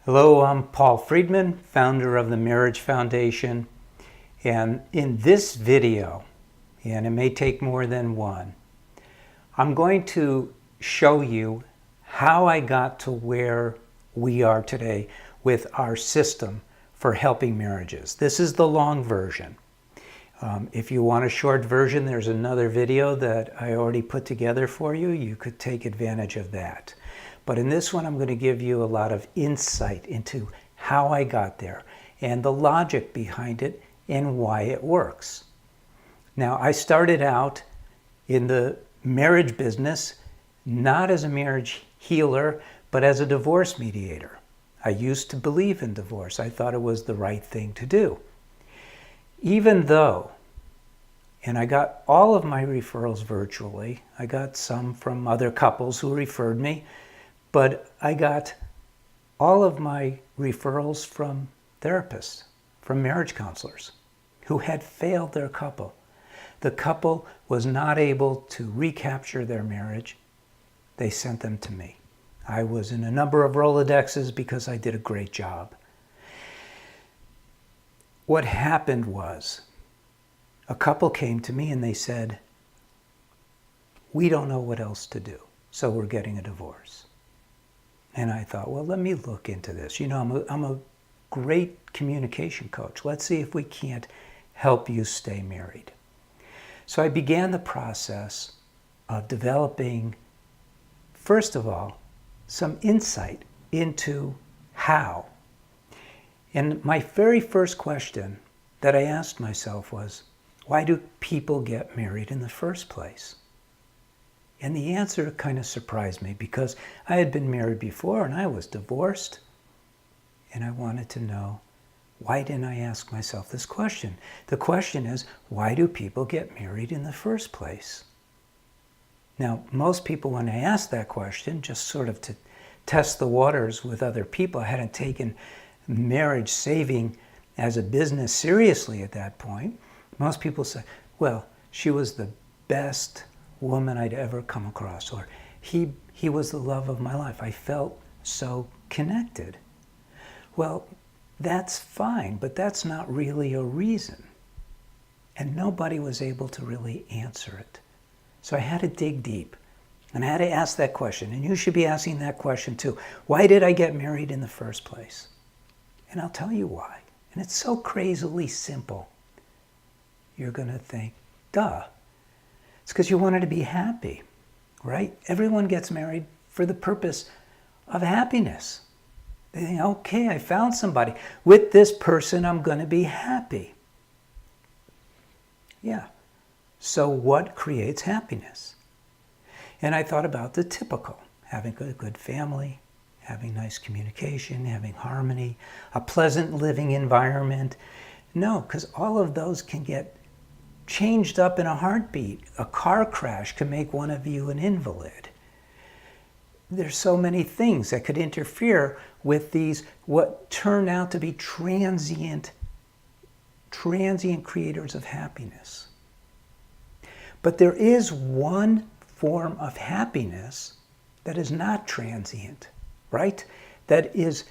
Hello, I'm Paul Friedman, founder of the Marriage Foundation. And in this video, and it may take more than one, I'm going to show you how I got to where we are today with our system for helping marriages. This is the long version. If you want a short version, there's another video that I already put together for you. You could take advantage of that. But in this one, I'm going to give you a lot of insight into how I got there and the logic behind it and why it works. Now, I started out in the marriage business not as a marriage healer, but as a divorce mediator. I used to believe in divorce. I thought it was the right thing to do. Even though, and I got all of my referrals virtually, I got some from other couples who referred me, but I got all of my referrals from therapists, from marriage counselors who had failed their couple. The couple was not able to recapture their marriage. They sent them to me. I was in a number of Rolodexes because I did a great job. What happened was a couple came to me and they said, "We don't know what else to do, so we're getting a divorce." And I thought, well, let me look into this. You know, I'm a great communication coach. Let's see if we can't help you stay married. So I began the process of developing, first of all, some insight into how. And my very first question that I asked myself was, why do people get married in the first place? And the answer kind of surprised me because I had been married before and I was divorced. And I wanted to know, why didn't I ask myself this question? The question is, why do people get married in the first place? Now, most people, when I ask that question, just sort of to test the waters with other people, I hadn't taken marriage saving as a business seriously at that point. Most people say, well, she was the best woman I'd ever come across, or he was the love of my life. I felt so connected. Well, that's fine, but that's not really a reason. And nobody was able to really answer it. So I had to dig deep, and I had to ask that question, and you should be asking that question too. Why did I get married in the first place? And I'll tell you why. And it's so crazily simple. You're going to think, duh. It's because you wanted to be happy, right? Everyone gets married for the purpose of happiness. They think, okay, I found somebody. With this person, I'm going to be happy. Yeah. So what creates happiness? And I thought about the typical, having a good family, having nice communication, having harmony, a pleasant living environment. No, because all of those can get changed up in a heartbeat. A car crash can make one of you an invalid. There's so many things that could interfere with these, what turn out to be transient creators of happiness. But there is one form of happiness that is not transient, right? That is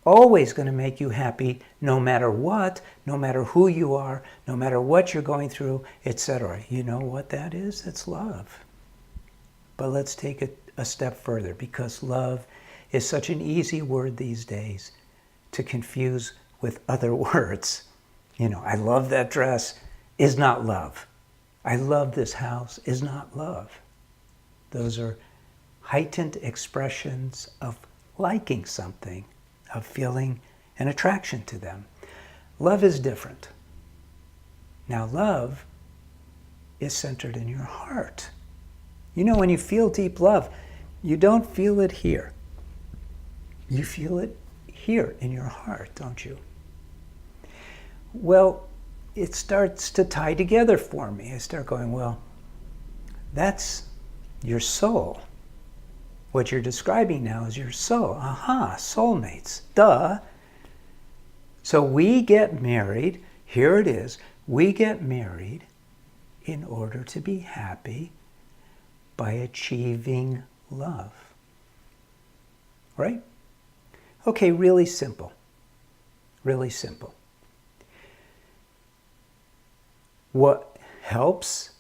always going to make you happy no matter what, no matter who you are, no matter what you're going through, etc. You know what that is? It's love. But let's take it a step further, because love is such an easy word these days to confuse with other words. You know, I love that dress is not love. I love this house is not love. Those are heightened expressions of liking something, of feeling an attraction to them. Love is different. Now, love is centered in your heart. You know, when you feel deep love, you don't feel it here. You feel it here in your heart, don't you? Well, it starts to tie together for me. I start going, well, that's your soul. What you're describing now is your soul. Aha, soulmates. Duh. So we get married. Here it is. We get married in order to be happy by achieving love. Right? Okay, really simple. Really simple. What helps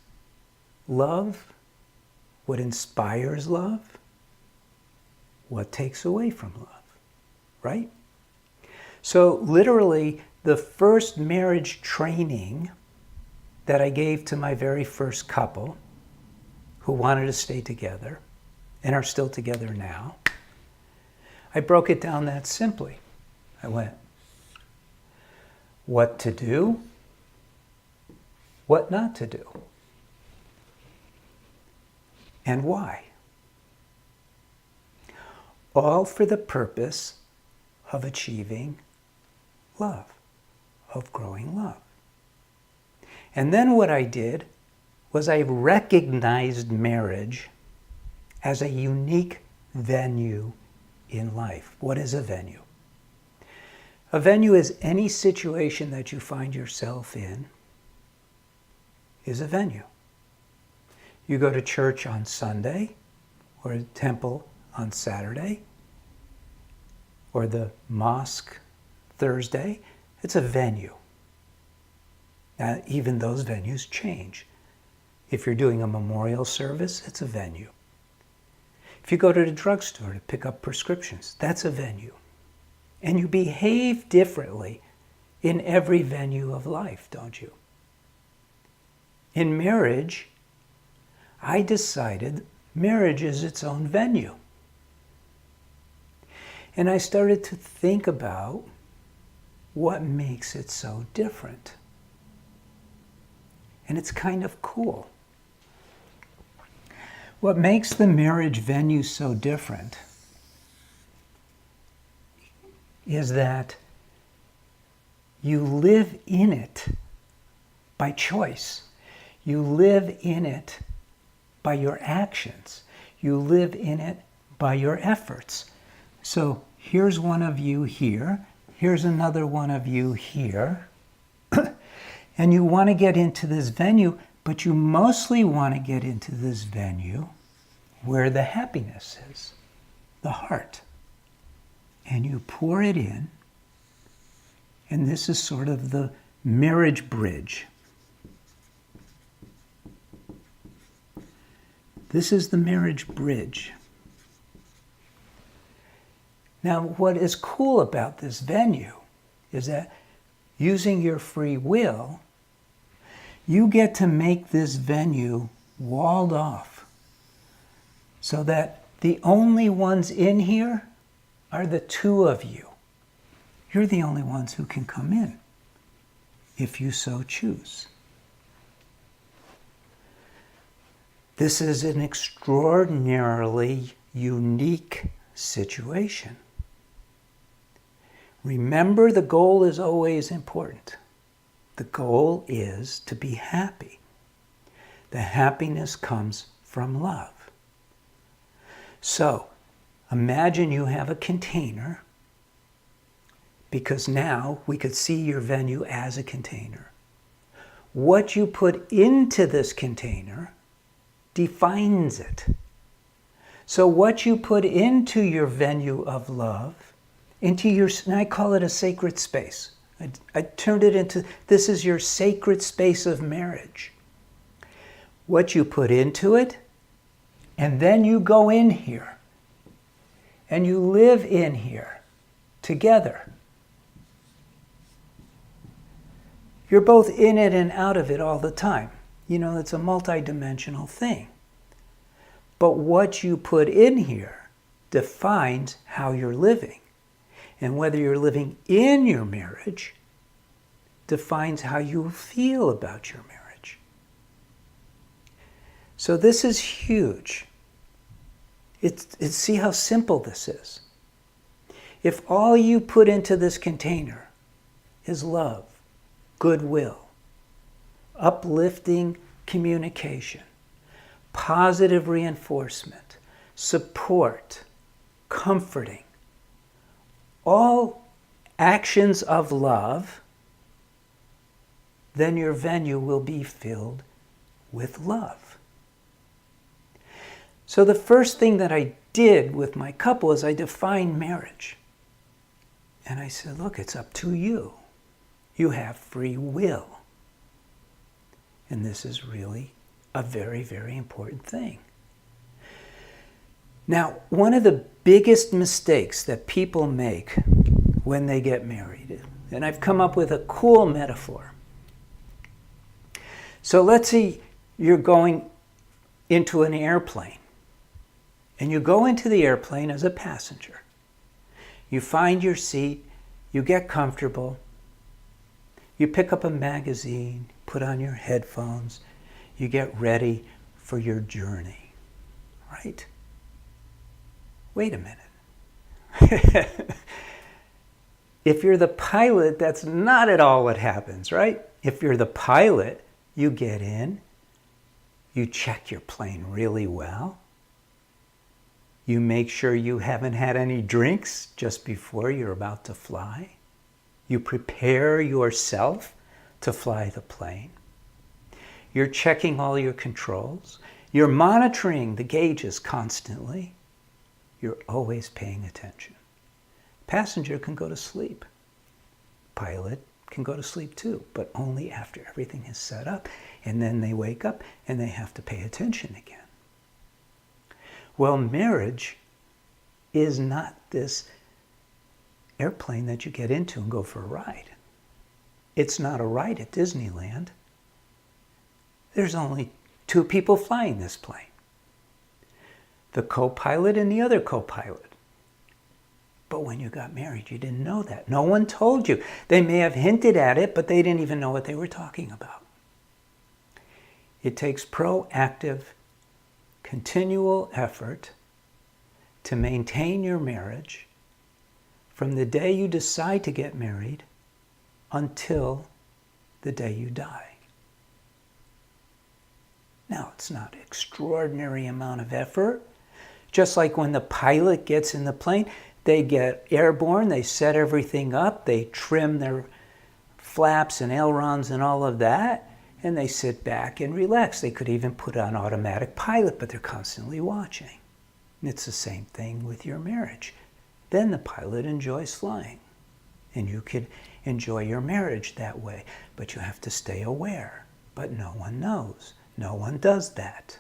love? What inspires love? What takes away from love? Right? So literally, the first marriage training that I gave to my very first couple who wanted to stay together and are still together now, I broke it down that simply. I went, what to do, what not to do, and why. All for the purpose of achieving love, of growing love. And then what I did was I recognized marriage as a unique venue in life. What is a venue? A venue is any situation that you find yourself in is a venue. You go to church on Sunday, or a temple on Saturday, or the mosque Thursday. It's a venue. Now, even those venues change. If you're doing a memorial service, it's a venue. If you go to the drugstore to pick up prescriptions, that's a venue. And you behave differently in every venue of life, don't you? In marriage, I decided marriage is its own venue. And I started to think about what makes it so different. And it's kind of cool. What makes the marriage venue so different is that you live in it by choice. You live in it by your actions. You live in it by your efforts. So here's one of you here. Here's another one of you here. And you want to get into this venue, but you mostly want to get into this venue where the happiness is, the heart. And you pour it in, and this is sort of the marriage bridge. This is the marriage bridge. Now, what is cool about this venue is that using your free will, you get to make this venue walled off so that the only ones in here are the two of you. You're the only ones who can come in, if you so choose. This is an extraordinarily unique situation. Remember, the goal is always important. The goal is to be happy. The happiness comes from love. So, imagine you have a container, because now we could see your venue as a container. What you put into this container defines it. So what you put into your venue of love, into your, and I call it a sacred space. I turned it into, this is your sacred space of marriage. What you put into it, and then you go in here, and you live in here together. You're both in it and out of it all the time. You know, it's a multidimensional thing. But what you put in here defines how you're living. And whether you're living in your marriage defines how you feel about your marriage. So this is huge. See how simple this is. If all you put into this container is love, goodwill, uplifting communication, positive reinforcement, support, comforting, all actions of love, then your venue will be filled with love. So the first thing that I did with my couple is I defined marriage. And I said, look, it's up to you. You have free will. And this is really a very, very important thing. Now, one of the biggest mistakes that people make when they get married, and I've come up with a cool metaphor. So let's say you're going into an airplane, and you go into the airplane as a passenger. You find your seat, you get comfortable, you pick up a magazine, put on your headphones, you get ready for your journey, right? Wait a minute. If you're the pilot, that's not at all what happens, right? If you're the pilot, you get in, you check your plane really well, you make sure you haven't had any drinks just before you're about to fly, you prepare yourself to fly the plane, you're checking all your controls, you're monitoring the gauges constantly, you're always paying attention. Passenger can go to sleep. Pilot can go to sleep too, but only after everything is set up. And then they wake up and they have to pay attention again. Well, marriage is not this airplane that you get into and go for a ride. It's not a ride at Disneyland. There's only two people flying this plane. The co-pilot and the other co-pilot. But when you got married, you didn't know that. No one told you. They may have hinted at it, but they didn't even know what they were talking about. It takes proactive, continual effort to maintain your marriage from the day you decide to get married until the day you die. Now, it's not an extraordinary amount of effort. Just like when the pilot gets in the plane, they get airborne, they set everything up, they trim their flaps and ailerons and all of that, and they sit back and relax. They could even put on automatic pilot, but they're constantly watching. And it's the same thing with your marriage. Then the pilot enjoys flying, and you could enjoy your marriage that way, but you have to stay aware. But no one knows. No one does that.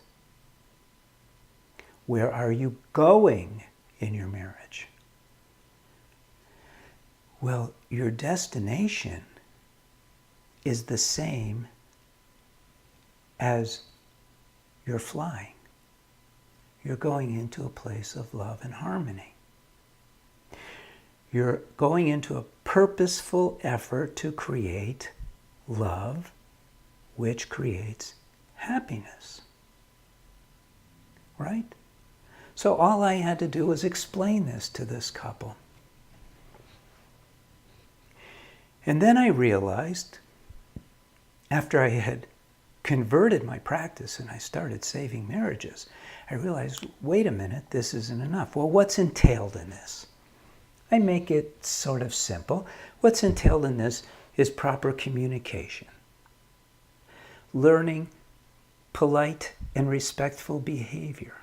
Where are you going in your marriage? Well, your destination is the same as you're flying. You're going into a place of love and harmony. You're going into a purposeful effort to create love, which creates happiness. Right? So all I had to do was explain this to this couple. And then I realized, after I had converted my practice and I started saving marriages, I realized, wait a minute, this isn't enough. Well, what's entailed in this? I make it sort of simple. What's entailed in this is proper communication, learning polite and respectful behavior,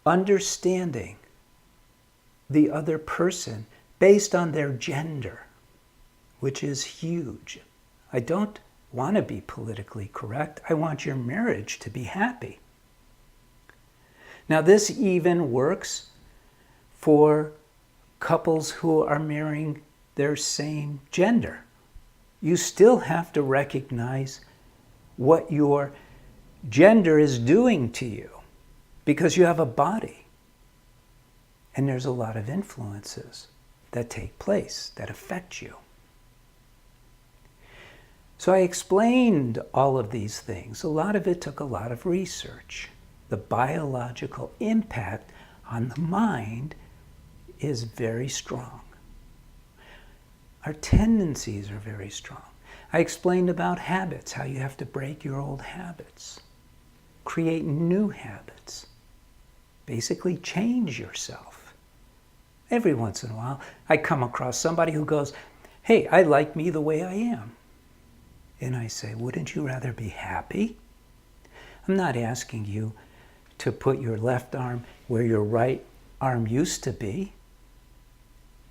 understanding the other person based on their gender, which is huge. I don't want to be politically correct. I want your marriage to be happy. Now, this even works for couples who are marrying their same gender. You still have to recognize what your gender is doing to you, because you have a body. And there's a lot of influences that take place, that affect you. So I explained all of these things. A lot of it took a lot of research. The biological impact on the mind is very strong. Our tendencies are very strong. I explained about habits, how you have to break your old habits, create new habits, basically change yourself. Every once in a while, I come across somebody who goes, hey, I like me the way I am. And I say, wouldn't you rather be happy? I'm not asking you to put your left arm where your right arm used to be.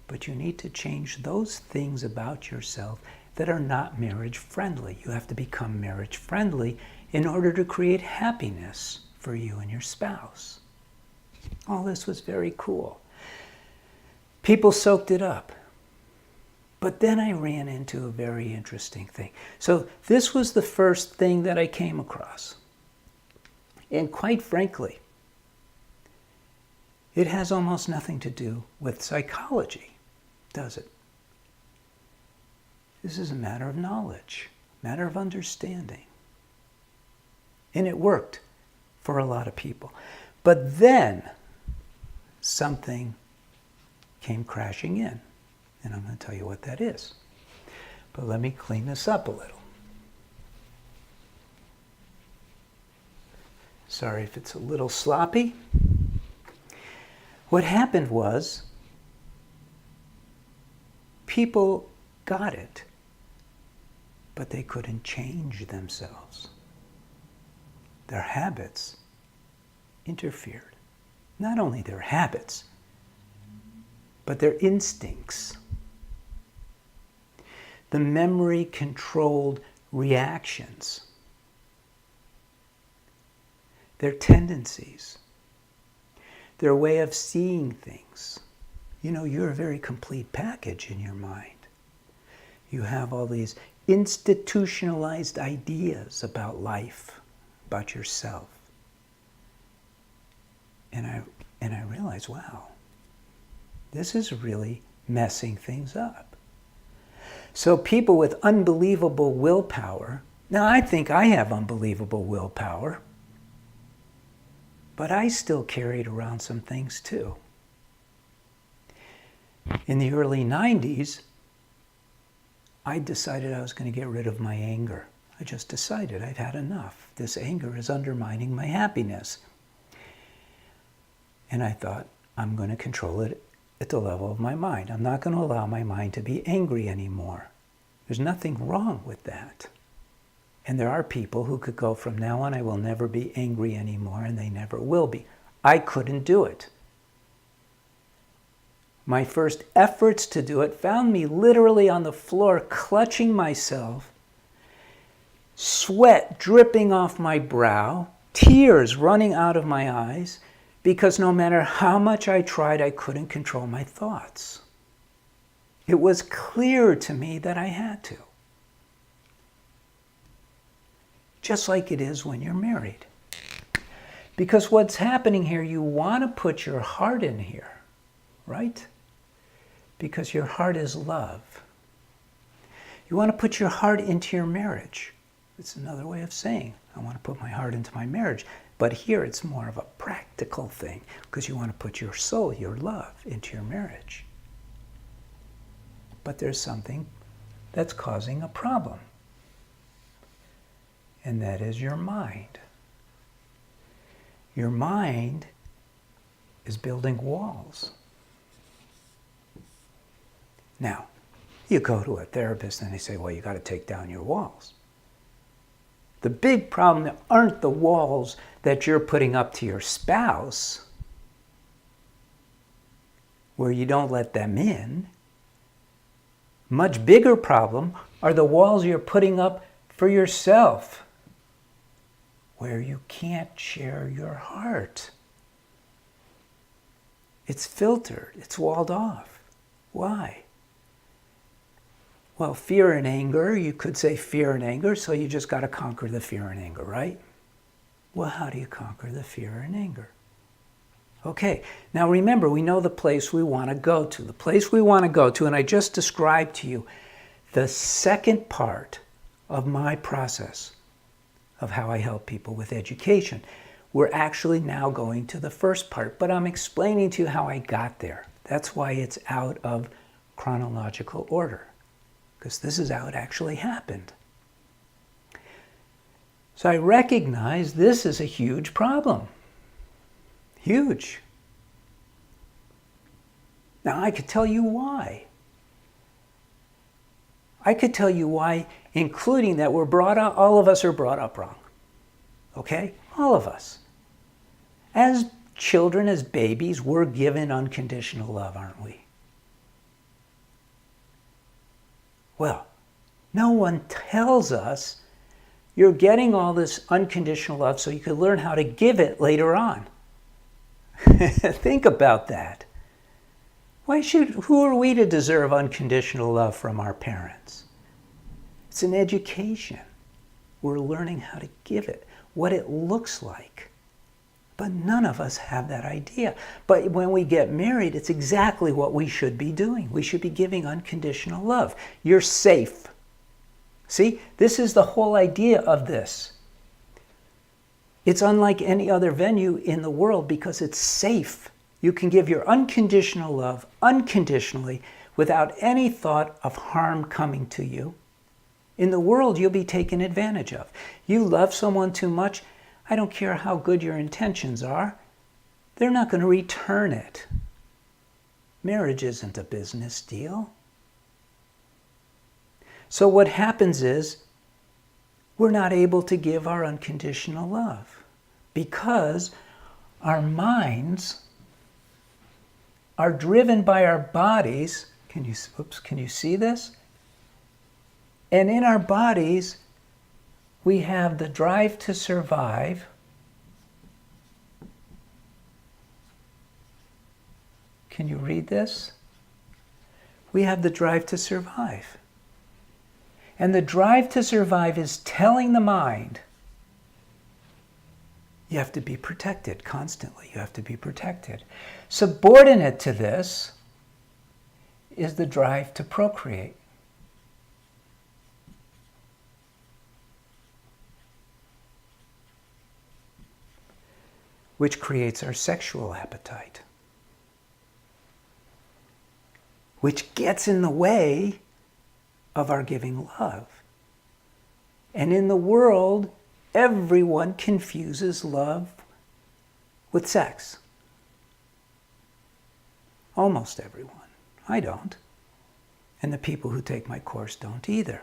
But you need to change those things about yourself that are not marriage friendly. You have to become marriage friendly in order to create happiness for you and your spouse. All this was very cool. People soaked it up. But then I ran into a very interesting thing. So this was the first thing that I came across. And quite frankly, it has almost nothing to do with psychology, does it? This is a matter of knowledge, a matter of understanding. And it worked for a lot of people. But then something came crashing in. And I'm going to tell you what that is. But let me clean this up a little. Sorry if it's a little sloppy. What happened was people got it, but they couldn't change themselves. Their habits interfered. Not only their habits, but their instincts. The memory-controlled reactions. Their tendencies. Their way of seeing things. You know, you're a very complete package in your mind. You have all these institutionalized ideas about life, about yourself. And I realized, wow, this is really messing things up. So people with unbelievable willpower, now I think I have unbelievable willpower, but I still carried around some things too. In the early 90s, I decided I was going to get rid of my anger. I just decided I'd had enough. This anger is undermining my happiness. And I thought, I'm going to control it at the level of my mind. I'm not going to allow my mind to be angry anymore. There's nothing wrong with that. And there are people who could go, from now on I will never be angry anymore, and they never will be. I couldn't do it. My first efforts to do it found me literally on the floor, clutching myself, sweat dripping off my brow, tears running out of my eyes, because no matter how much I tried, I couldn't control my thoughts. It was clear to me that I had to. Just like it is when you're married. Because what's happening here, you want to put your heart in here, right? Because your heart is love. You want to put your heart into your marriage. It's another way of saying, I want to put my heart into my marriage. But here it's more of a practical thing, because you want to put your soul, your love, into your marriage. But there's something that's causing a problem. And that is your mind. Your mind is building walls. Now, you go to a therapist and they say, well, you got to take down your walls. The big problem aren't the walls that you're putting up to your spouse, where you don't let them in. Much bigger problem are the walls you're putting up for yourself, where you can't share your heart. It's filtered, it's walled off. Why? Well, fear and anger, you could say fear and anger, so you just got to conquer the fear and anger, right? Well, how do you conquer the fear and anger? Okay, now remember, we know the place we want to go to. The place we want to go to, and I just described to you the second part of my process of how I help people with education. We're actually now going to the first part, but I'm explaining to you how I got there. That's why it's out of chronological order, because this is how it actually happened. So I recognize this is a huge problem. Huge. Now I could tell you why. I could tell you why, including that we're brought up, all of us are brought up wrong. Okay? All of us. As children, as babies, we're given unconditional love, aren't we? Well, no one tells us you're getting all this unconditional love so you can learn how to give it later on. Think about that. Who are we to deserve unconditional love from our parents? It's an education. We're learning how to give it, what it looks like. But none of us have that idea. But when we get married, it's exactly what we should be doing. We should be giving unconditional love. You're safe. See, this is the whole idea of this. It's unlike any other venue in the world because it's safe. You can give your unconditional love unconditionally without any thought of harm coming to you. In the world, you'll be taken advantage of. You love someone too much, I don't care how good your intentions are, they're not going to return it. Marriage isn't a business deal. So what happens is we're not able to give our unconditional love because our minds are driven by our bodies. Can you see this? And in our bodies, we have the drive to survive. Can you read this? We have the drive to survive. And the drive to survive is telling the mind, you have to be protected constantly. You have to be protected. Subordinate to this is the drive to procreate. Which creates our sexual appetite, which gets in the way of our giving love. And in the world, everyone confuses love with sex. Almost everyone. I don't. And the people who take my course don't either.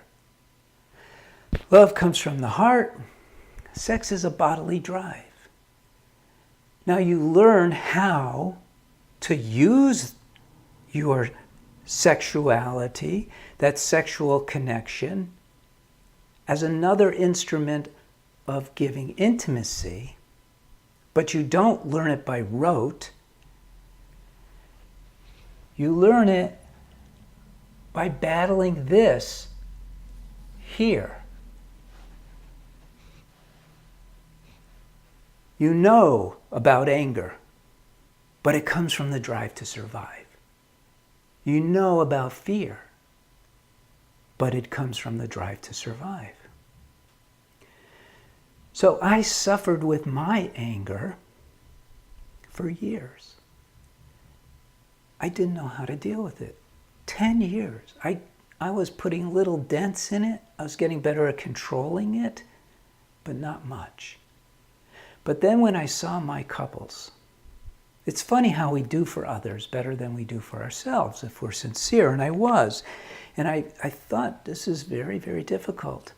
Love comes from the heart. Sex is a bodily drive. Now you learn how to use your sexuality, that sexual connection, as another instrument of giving intimacy, but you don't learn it by rote. You learn it by battling this here. You know about anger, but it comes from the drive to survive. You know about fear, but it comes from the drive to survive. So I suffered with my anger for years. I didn't know how to deal with it. 10 years. I was putting little dents in it. I was getting better at controlling it, but not much. But then when I saw my couples, it's funny how we do for others better than we do for ourselves if we're sincere, and I was. And I thought, this is very, very difficult.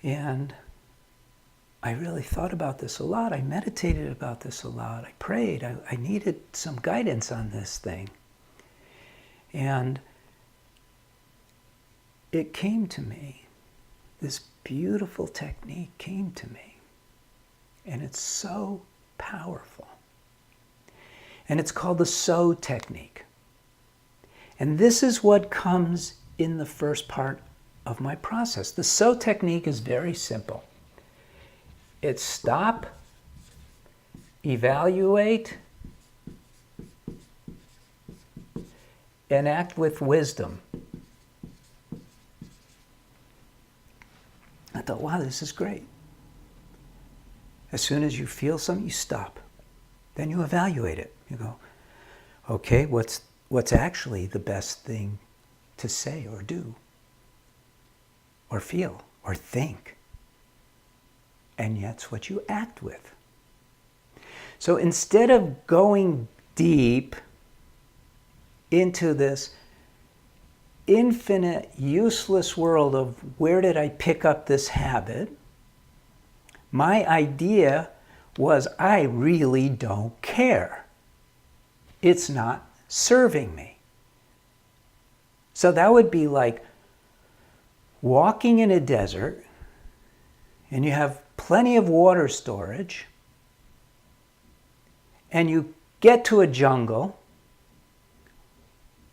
And I really thought about this a lot. I meditated about this a lot. I prayed. I needed some guidance on this thing. And it came to me. This beautiful technique came to me. And it's so powerful. And it's called the so technique. And this is what comes in the first part of my process. The so technique is very simple. It's stop, evaluate, and act with wisdom. I thought, wow, this is great. As soon as you feel something, you stop. Then you evaluate it. You go, okay, what's actually the best thing to say or do or feel or think? And yet it's what you act with. So instead of going deep into this infinite, useless world of where did I pick up this habit, my idea was I really don't care. It's not serving me. So that would be like walking in a desert and you have plenty of water storage and you get to a jungle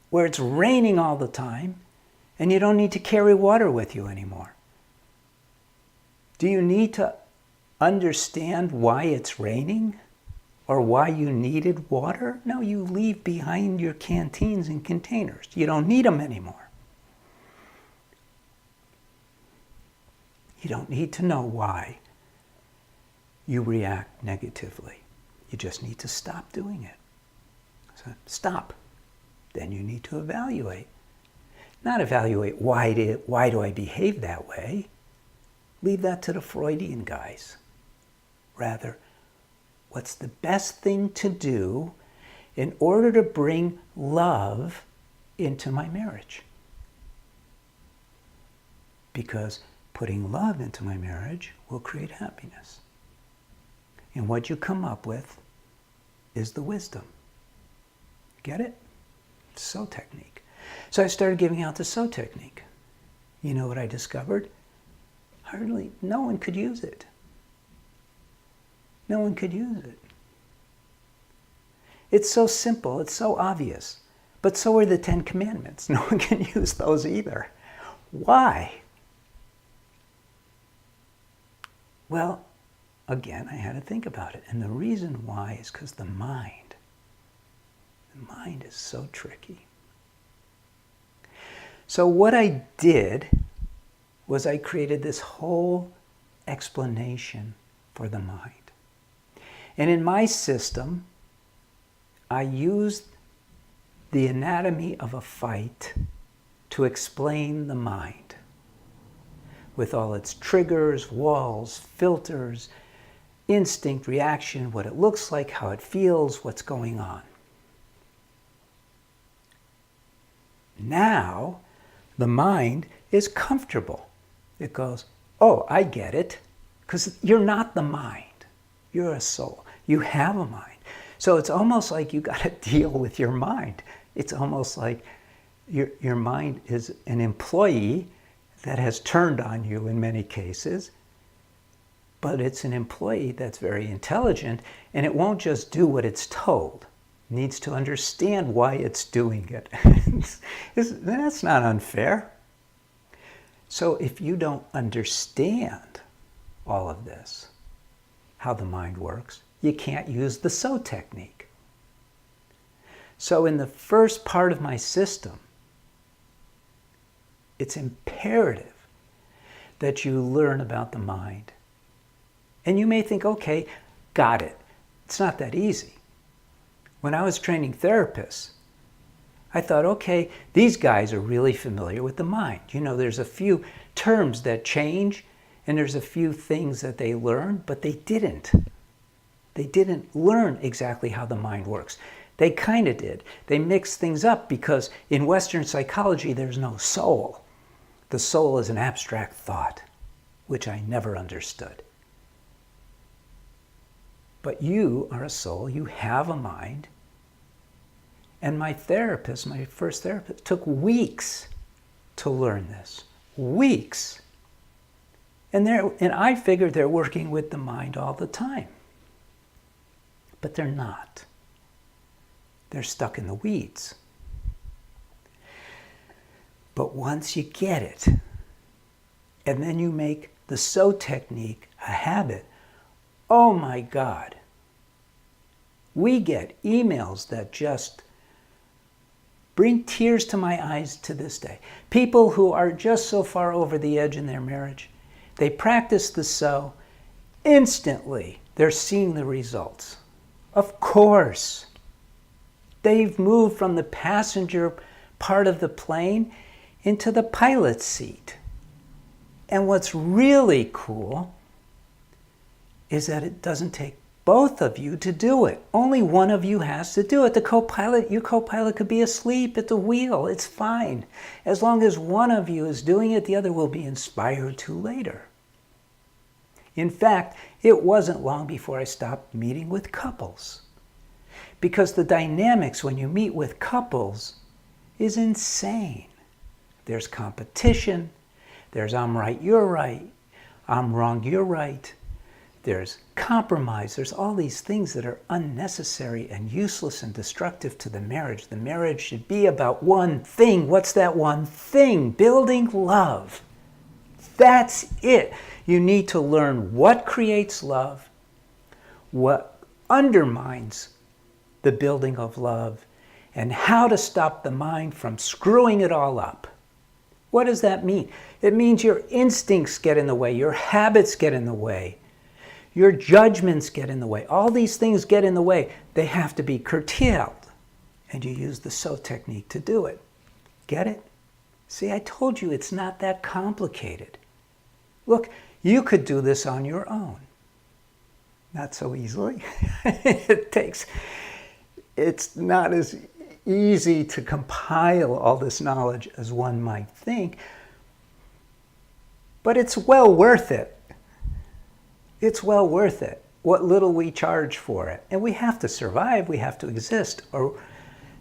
where it's raining all the time and you don't need to carry water with you anymore. Do you need to understand why it's raining or why you needed water? No, you leave behind your canteens and containers. You don't need them anymore. You don't need to know why you react negatively. You just need to stop doing it. So stop. Then you need to evaluate. Not evaluate why do I behave that way. Leave that to the Freudian guys. Rather, what's the best thing to do in order to bring love into my marriage? Because putting love into my marriage will create happiness. And what you come up with is the wisdom. Get it? So technique. So I started giving out the so technique. You know what I discovered? Hardly, no one could use it. No one could use it. It's so simple, it's so obvious. But so are the 10 Commandments. No one can use those either. Why? Well, again, I had to think about it. And the reason why is because the mind is so tricky. So what I did was I created this whole explanation for the mind. And in my system, I used the anatomy of a fight to explain the mind, with all its triggers, walls, filters, instinct, reaction, what it looks like, how it feels, what's going on. Now, the mind is comfortable. It goes, oh, I get it, because you're not the mind. You're a soul. You have a mind. So it's almost like you got to deal with your mind. It's almost like your mind is an employee that has turned on you in many cases, but it's an employee that's very intelligent, and it won't just do what it's told. It needs to understand why it's doing it. That's not unfair. So if you don't understand all of this, how the mind works, you can't use the so technique. So in the first part of my system, it's imperative that you learn about the mind. And you may think, okay, got it. It's not that easy. When I was training therapists, I thought, okay, these guys are really familiar with the mind. You know, there's a few terms that change, and there's a few things that they learn, but they didn't. They didn't learn exactly how the mind works. They kind of did. They mixed things up because in Western psychology, there's no soul. The soul is an abstract thought, which I never understood. But you are a soul, you have a mind. And my therapist, my first therapist, took weeks to learn this. Weeks. And I figured they're working with the mind all the time. But they're not. They're stuck in the weeds. But once you get it, and then you make the so technique a habit, oh my God. We get emails that just bring tears to my eyes to this day. People who are just so far over the edge in their marriage, they practice the so, instantly they're seeing the results. Of course. They've moved from the passenger part of the plane into the pilot's seat. And what's really cool is that it doesn't take both of you to do it. Only one of you has to do it. Your co-pilot could be asleep at the wheel. It's fine. As long as one of you is doing it, the other will be inspired to later. In fact, it wasn't long before I stopped meeting with couples. Because the dynamics when you meet with couples is insane. There's competition. There's I'm right, you're right. I'm wrong, you're right. There's compromise. There's all these things that are unnecessary and useless and destructive to the marriage. The marriage should be about one thing. What's that one thing? Building love. That's it. You need to learn what creates love, what undermines the building of love, and how to stop the mind from screwing it all up. What does that mean? It means your instincts get in the way, your habits get in the way, your judgments get in the way. All these things get in the way. They have to be curtailed. And you use the so technique to do it. Get it? See, I told you it's not that complicated. Look, you could do this on your own. Not so easily. It's not as easy to compile all this knowledge as one might think, but it's well worth it. It's well worth it, what little we charge for it. And we have to survive, we have to exist,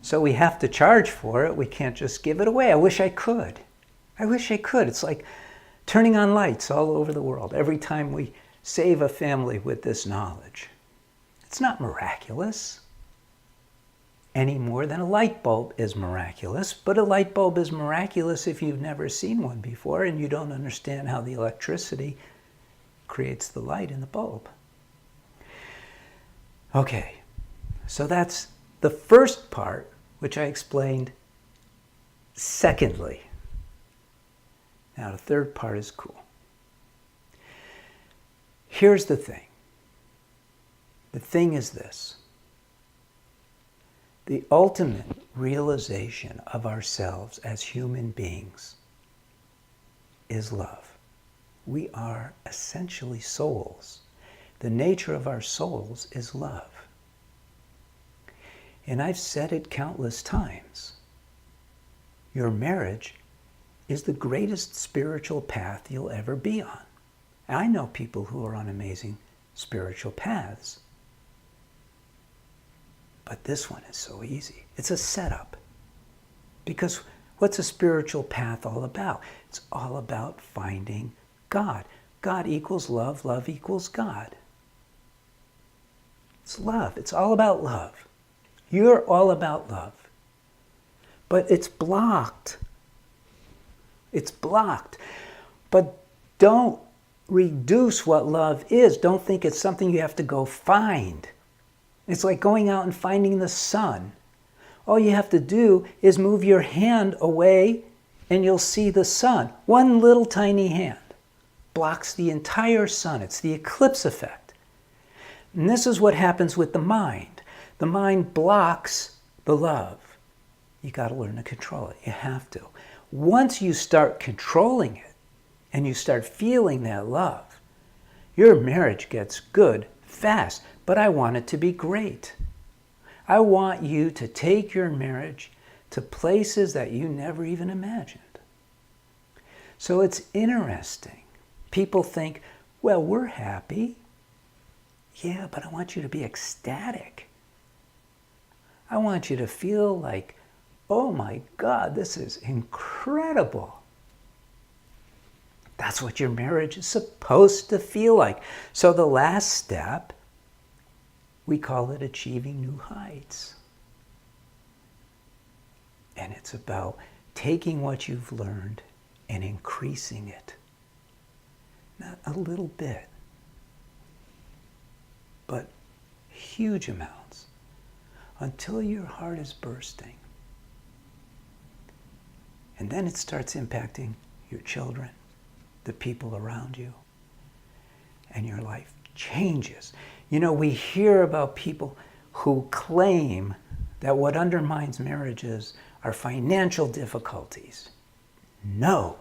so we have to charge for it. We can't just give it away. I wish I could. I wish I could. It's like turning on lights all over the world every time we save a family with this knowledge. It's not miraculous any more than a light bulb is miraculous, but a light bulb is miraculous if you've never seen one before and you don't understand how the electricity creates the light in the bulb. Okay, so that's the first part, which I explained secondly. Now the third part is cool. Here's the thing. The thing is this. The ultimate realization of ourselves as human beings is love. We are essentially souls. The nature of our souls is love. And I've said it countless times. Your marriage is the greatest spiritual path you'll ever be on. And I know people who are on amazing spiritual paths. But this one is so easy. It's a setup. Because what's a spiritual path all about? It's all about finding God. God equals love, love equals God. It's love. It's all about love. You're all about love. But it's blocked. It's blocked. But don't reduce what love is. Don't think it's something you have to go find. It's like going out and finding the sun. All you have to do is move your hand away and you'll see the sun. One little tiny hand blocks the entire sun. It's the eclipse effect. And this is what happens with the mind. The mind blocks the love. You got to learn to control it. You have to. Once you start controlling it and you start feeling that love, your marriage gets good fast. But I want it to be great. I want you to take your marriage to places that you never even imagined. So it's interesting. People think, well, we're happy. Yeah, but I want you to be ecstatic. I want you to feel like, oh my God, this is incredible. That's what your marriage is supposed to feel like. So the last step, we call it achieving new heights. And it's about taking what you've learned and increasing it. Not a little bit, but huge amounts, until your heart is bursting. And then it starts impacting your children, the people around you, and your life changes. You know, we hear about people who claim that what undermines marriages are financial difficulties. No.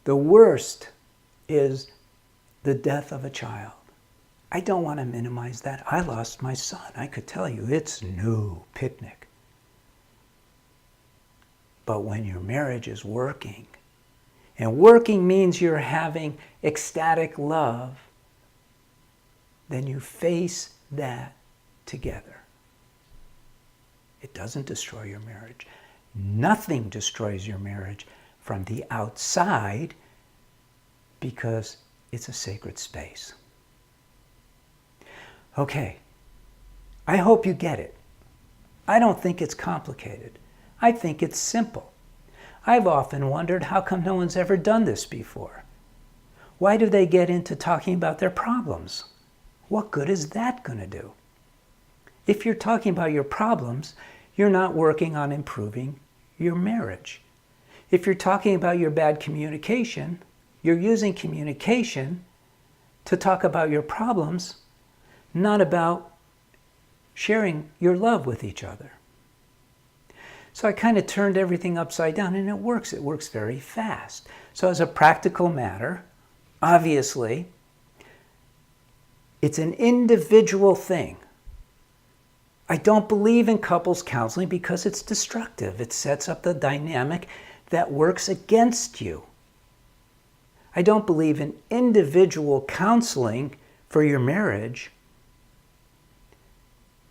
The worst is the death of a child. I don't want to minimize that. I lost my son. I could tell you it's no picnic. But when your marriage is working, and working means you're having ecstatic love, then you face that together. It doesn't destroy your marriage. Nothing destroys your marriage from the outside because it's a sacred space. Okay, I hope you get it. I don't think it's complicated. I think it's simple. I've often wondered how come no one's ever done this before. Why do they get into talking about their problems? What good is that going to do? If you're talking about your problems, you're not working on improving your marriage. If you're talking about your bad communication, you're using communication to talk about your problems, not about sharing your love with each other. So I kind of turned everything upside down, and it works. It works very fast. So as a practical matter, obviously, it's an individual thing. I don't believe in couples counseling because it's destructive. It sets up the dynamic that works against you. I don't believe in individual counseling for your marriage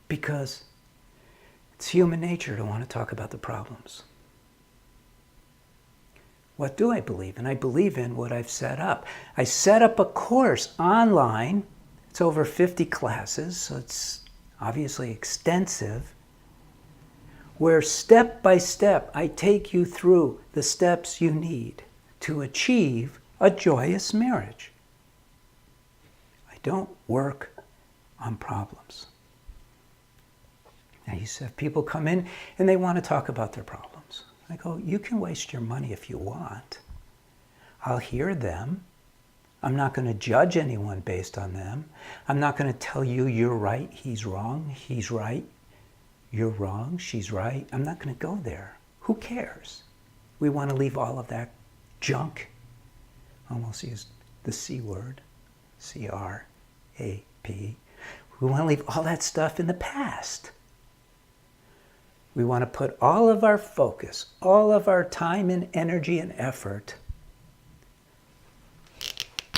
because it's human nature to want to talk about the problems. What do I believe in? I believe in what I've set up. I set up a course online. It's over 50 classes, so it's obviously extensive, where step by step I take you through the steps you need to achieve a joyous marriage. I don't work on problems. Now you have people come in and they want to talk about their problems. I go, you can waste your money if you want. I'll hear them. I'm not going to judge anyone based on them. I'm not going to tell you you're right, he's wrong, he's right, you're wrong, she's right. I'm not going to go there. Who cares? We want to leave all of that junk. Almost used the C word, C-R-A-P. We want to leave all that stuff in the past. We want to put all of our focus, all of our time and energy and effort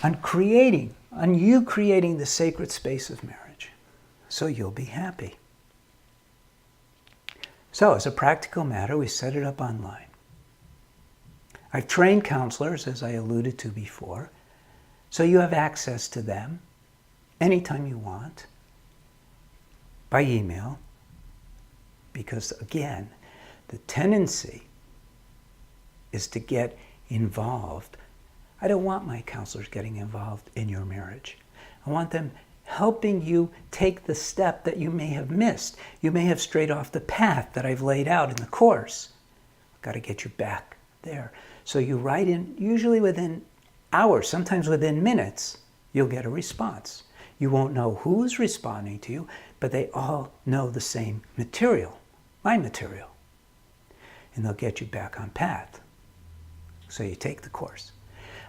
on you creating the sacred space of marriage, so you'll be happy. So as a practical matter, we set it up online. I've trained counselors, as I alluded to before, so you have access to them anytime you want, by email, because again, the tendency is to get involved. I don't want my counselors getting involved in your marriage. I want them helping you take the step that you may have missed. You may have strayed off the path that I've laid out in the course. I've got to get you back there. So you write in, usually within hours, sometimes within minutes, you'll get a response. You won't know who's responding to you, but they all know the same material, my material. And they'll get you back on path. So you take the course.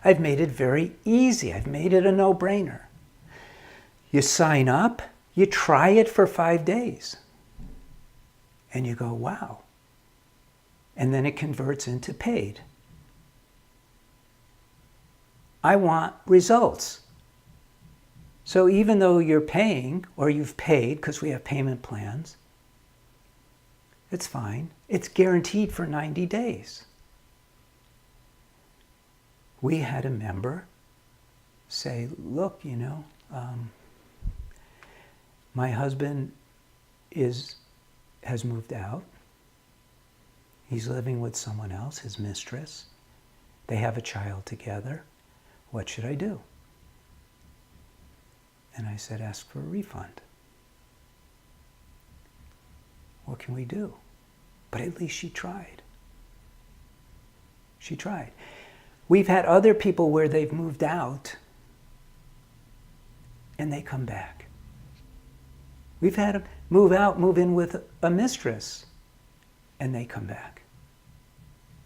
I've made it very easy. I've made it a no-brainer. You sign up, you try it for 5 days, and you go, wow. And then it converts into paid. I want results. So even though you're paying, or you've paid, because we have payment plans, it's fine. It's guaranteed for 90 days. We had a member say, look, my husband has moved out. He's living with someone else, his mistress. They have a child together. What should I do? And I said, ask for a refund. What can we do? But at least she tried. She tried. We've had other people where they've moved out and they come back. We've had them move out, move in with a mistress, and they come back.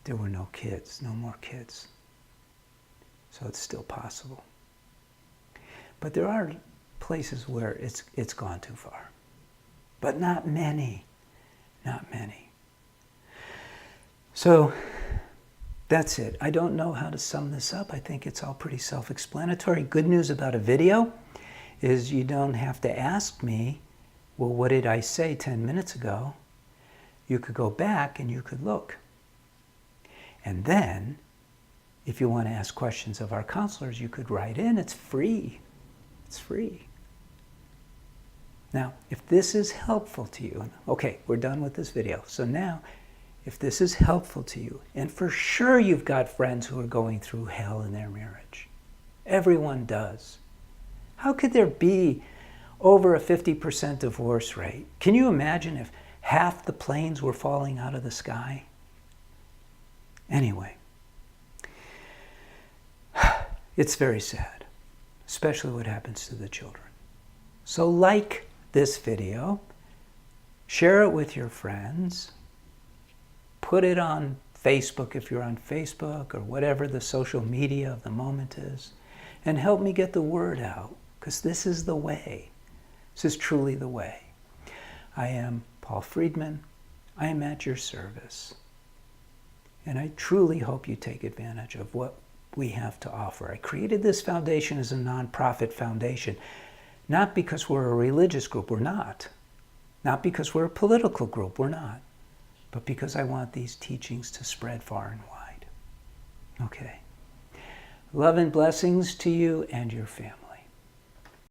There were no kids, no more kids. So it's still possible. But there are places where it's gone too far. But not many. Not many. So that's it. I don't know how to sum this up. I think it's all pretty self-explanatory. Good news about a video is you don't have to ask me, well, what did I say 10 minutes ago? you could go back and you could look. And then, if you want to ask questions of our counselors, you could write in. It's free. It's free. Now, if this is helpful to you, okay, we're done with this video. So now, if this is helpful to you, and for sure you've got friends who are going through hell in their marriage. Everyone does. How could there be over a 50% divorce rate? Can you imagine if half the planes were falling out of the sky? Anyway, it's very sad, especially what happens to the children. So like this video, share it with your friends, put it on Facebook if you're on Facebook or whatever the social media of the moment is, and help me get the word out, because this is the way. This is truly the way. I am Paul Friedman. I am at your service. And I truly hope you take advantage of what we have to offer. I created this foundation as a nonprofit foundation, not because we're a religious group, we're not. Not because we're a political group, we're not. But because I want these teachings to spread far and wide. Okay. Love and blessings to you and your family.